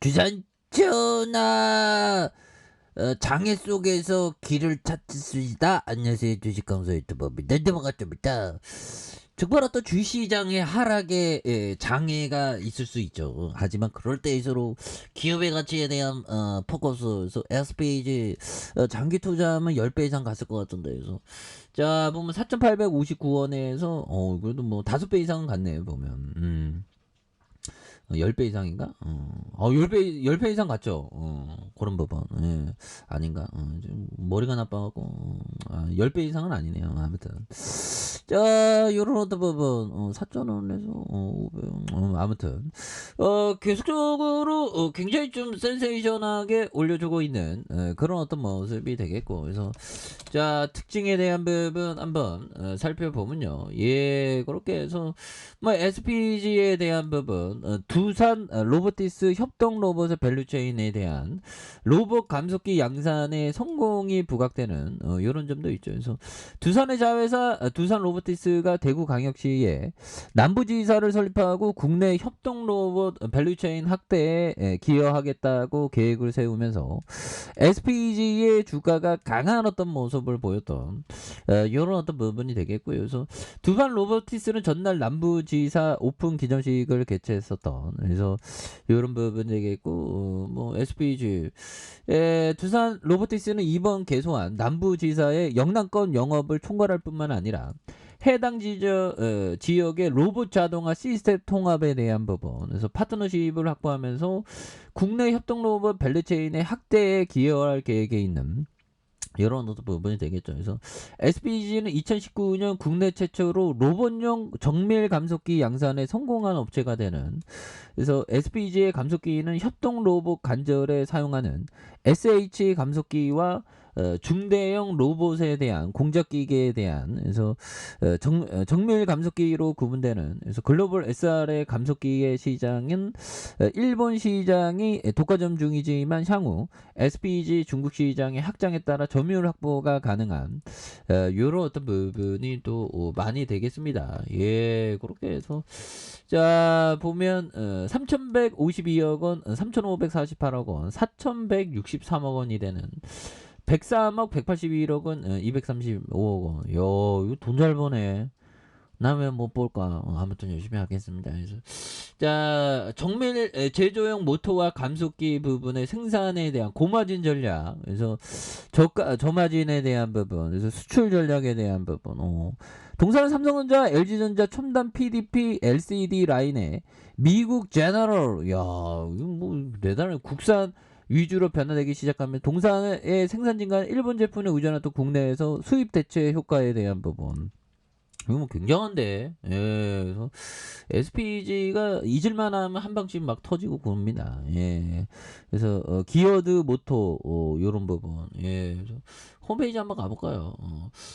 주산 전하 장애 속에서 길을 찾으시다. 안녕하세요, 주식강사 유튜버입니다. 네, 반갑습니다. 정말 어떤 주시장의 하락에 장애가 있을 수 있죠. 하지만 그럴 때일수록 기업의 가치에 대한 포커스에서 SPG 장기 투자하면 10배 이상 갔을 것 같은데. 그래서 자 보면 4,859원에서 그래도 뭐 5배 이상은 갔네요 보면. 10배 이상인가? 10배 이상 갔죠. 그런 법은. 예. 아닌가? 좀 머리가 나빠갖고. 10배 이상은 아니네요. 아무튼. 자, 요런 어떤 법은, 4,000원에서, 500원. 아무튼. 계속적으로, 굉장히 좀 센세이션하게 올려주고 있는, 그런 어떤 모습이 되겠고. 그래서, 자, 특징에 대한 부분 한번, 살펴보면요. 예, 그렇게 해서, 뭐, SPG에 대한 부분, 두산 로보티스 협동 로봇의 밸류체인에 대한 로봇 감속기 양산의 성공이 부각되는 이런 점도 있죠. 그래서 두산의 자회사 두산 로보티스가 대구광역시에 남부지사를 설립하고 국내 협동 로봇 밸류체인 확대에 기여하겠다고 계획을 세우면서 SPG의 주가가 강한 어떤 모습을 보였던 이런 어떤 부분이 되겠고요. 그래서 두산 로보티스는 전날 남부지사 오픈 기념식을 개최했었던 그래서 이런 부분이 되겠고 뭐 SPG 두산 로보티스는 이번 개소한 남부지사의 영남권 영업을 총괄할 뿐만 아니라 해당 지역의 로봇 자동화 시스템 통합에 대한 부분 그래서 파트너십을 확보하면서 국내 협동 로봇 밸류체인의 확대에 기여할 계획에 있는 이런 어떤 부분이 되겠죠. 그래서 SPG는 2019년 국내 최초로 로봇용 정밀 감속기 양산에 성공한 업체가 되는 그래서 SPG의 감속기는 협동 로봇 관절에 사용하는 SH 감속기와 중대형 로봇에 대한 공작 기계에 대한 그래서 정밀 감속기로 구분되는 그래서 글로벌 SR의 감속기의 시장은 일본 시장이 독과점 중이지만 향후 SPG 중국 시장의 확장에 따라 점유율 확보가 가능한 이런 어떤 부분이 또 많이 되겠습니다. 예, 그렇게 해서 자 보면 3,152억 원, 3,548억 원, 4,163억 원이 되는 103억 181억 원, 235억 원. 야, 이거 돈 잘 버네. 나 왜 못 볼까? 아무튼 열심히 하겠습니다. 그래서 자 정밀 제조용 모터와 감속기 부분의 생산에 대한 고마진 전략. 그래서 저마진에 대한 부분. 그래서 수출 전략에 대한 부분. 동사는 삼성전자, LG전자 첨단 PDP LCD 라인에 미국 제너럴. 야, 이거 뭐 대단해. 국산 위주로 변화되기 시작하면 동사의 생산 증가는 일본 제품에 의존한 또 국내에서 수입 대체 효과에 대한 부분. 이거 뭐 굉장한데. 예, 그래서 SPG가 잊을만 하면 한 방씩 막 터지고 그럽니다. 예. 그래서 기어드 모토 요런 부분. 예. 그래서 홈페이지 한번 가볼까요?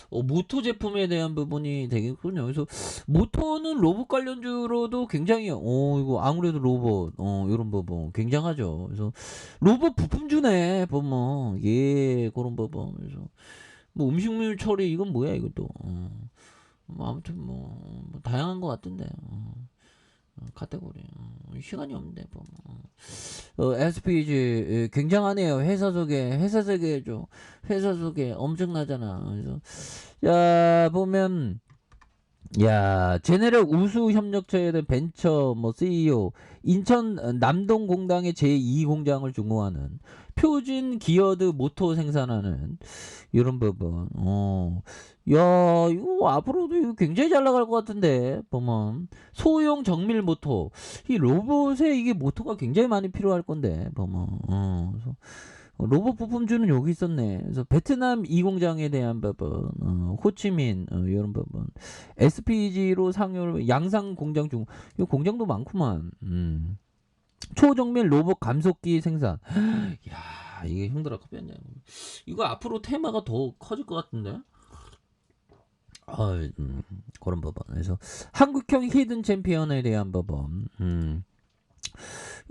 모토 제품에 대한 부분이 되겠군요. 그래서 모토는 로봇 관련주로도 굉장히 이거 아무래도 로봇 요런 부분 굉장하죠. 그래서 로봇 부품주네 보면 예 그런 부분. 그래서 뭐 음식물 처리 이건 뭐야 이것도. 뭐 아무튼 뭐 다양한 것 같은데 카테고리 시간이 없는데 뭐 SPG 굉장하네요. 회사 속에 회사 속에 엄청나잖아. 그래서 야 보면 야 제네럴 우수 협력처에 대한 벤처 뭐 CEO 인천 남동 공장의 제2 공장을 준공하는 표준 기어드 모터 생산하는 이런 부분. 야, 이거 앞으로도 이거 굉장히 잘 나갈 것 같은데, 보면. 소형 정밀 모터. 이 로봇에 이게 모터가 굉장히 많이 필요할 건데, 보면. 그래서 로봇 부품주는 여기 있었네. 그래서 베트남 이 공장에 대한 부분, 호치민, 이런 부분. SPG로 상용, 양상 공장 중, 이 공장도 많구만. 초정밀 로봇 감속기 생산. 야, 이게 힘들어. 커피한냐. 이거 앞으로 테마가 더 커질 것 같은데? 그런 법원. 그래서 한국형 히든 챔피언에 대한 법원.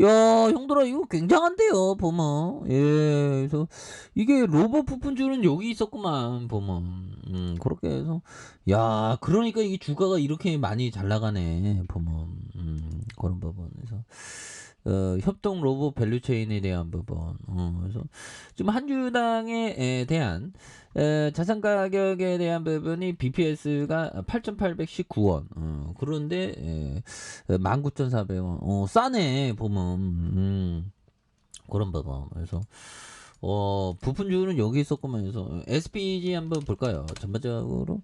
야, 형들아 이거 굉장한데요, 보면. 예, 그래서 이게 로봇 부품주는 여기 있었구만, 보면. 그렇게 해서 야, 그러니까 이게 주가가 이렇게 많이 잘 나가네, 보면. 그런 법원. 그래서 협동 로봇 밸류체인에 대한 부분. 그래서 지금 한 주당에 대한 자산 가격에 대한 부분이 BPS가 8,819원. 그런데 19,400원. 싸네 보면. 그런 부분. 그래서 부품주는 여기 있었구만 해서 SPG 한번 볼까요? 전반적으로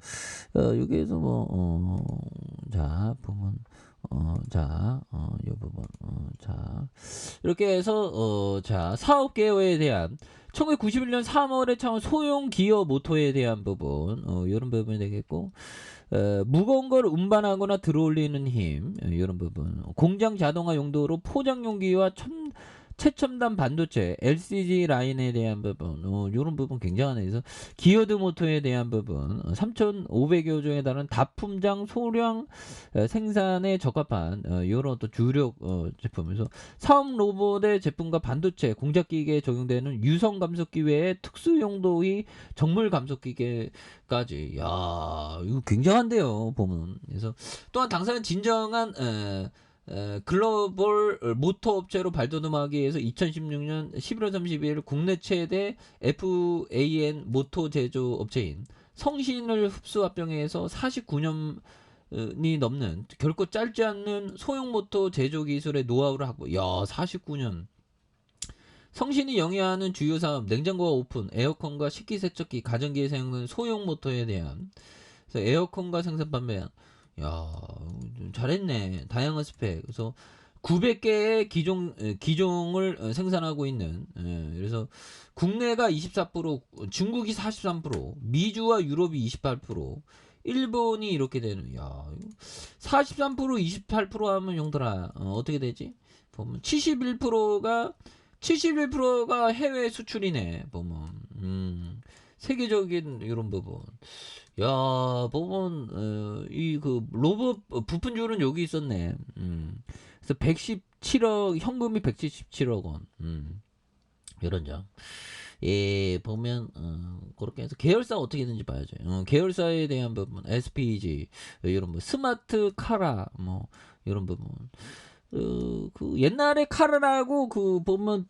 여기에서 자 보면 이 부분 자 이렇게 해서 자 사업 개요에 대한 1991년 3월에 창원 소형 기어 모터에 대한 부분 이런 부분이 되겠고 무거운 걸 운반하거나 들어올리는 힘 이런 부분 공장 자동화 용도로 포장 용기와 최첨단 반도체 LCD 라인에 대한 부분 이런 부분 굉장하네. 그래서 기어드 모터에 대한 부분 3,500여 종에 달하는 다품장 소량 생산에 적합한 이런 또 주력 제품에서 사업 로봇의 제품과 반도체 공작 기계에 적용되는 유성 감속기 외에 특수 용도의 정물 감속기계까지 야 이거 굉장한데요 보면. 그래서 또한 당사는 진정한 글로벌 모터 업체로 발돋움하기 위해서 2016년 11월 30일 국내 최대 FAN 모터 제조 업체인 성신을 흡수 합병해서 49년이 넘는 결코 짧지 않는 소형 모터 제조 기술의 노하우를 하고 49년 성신이 영위하는 주요 사업 냉장고와 오픈, 에어컨과 식기세척기, 가전기에 사용하는 소형 모터에 대한 그래서 에어컨과 생산 판매한 야 잘했네. 다양한 스펙. 그래서 900개의 기종을 생산하고 있는 그래서 국내가 24%, 중국이 43%, 미주와 유럽이 28%, 일본이 이렇게 되는 43% 28% 하면 용들아 어떻게 되지? 보면 71%가 해외 수출이네. 보면 세계적인 이런 부분. 보면 이 그 로봇 부품줄은 여기 있었네. 그래서 117억 현금이 177억 원. 이런 점. 예, 보면 그렇게 해서 계열사 어떻게 되는지 봐야죠. 계열사에 대한 부분, SPG 이런 스마트 카라 이런 부분. 그 옛날에 카라라고 그 보면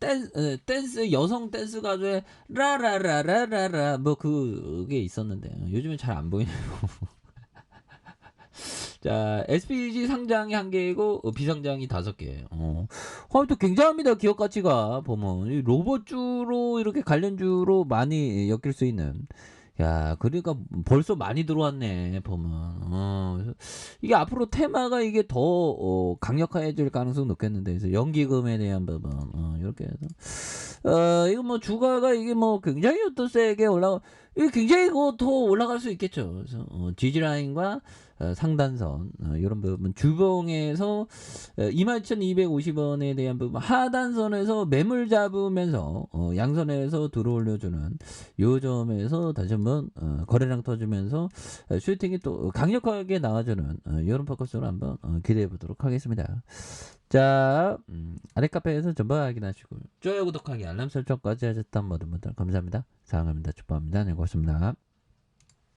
댄스 여성 댄스 가수의 라라라라라라 그게 있었는데 요즘엔 잘 안 보이네요. 자, SPG 상장이 1개이고 비상장이 5개. 또 굉장합니다. 기업 가치가 보면 이 로봇주로 이렇게 관련주로 많이 엮일 수 있는. 야, 그러니까 벌써 많이 들어왔네 보면. 이게 앞으로 테마가 이게 더 강력해질 가능성 높겠는데 그래서 연기금에 대한 부분 이렇게 해서 이거 주가가 이게 굉장히 또 세게 이게 굉장히 더 올라갈 수 있겠죠. 그래서 지지라인과 상단선 이런 부분 주봉에서 22,250원에 대한 부분 하단선에서 매물 잡으면서 양선에서 들어올려주는 요 점에서 다시 한번 거래량 터지면서 슈팅이 또 강력하게 나와주는 이런 포커스로 한번 기대해 보도록 하겠습니다. 자 아래 카페에서 전부 확인하시고 좋아요 구독하기 알람 설정까지 하셨던 모든 분들 감사합니다. 사랑합니다. 축복합니다. 네 고맙습니다.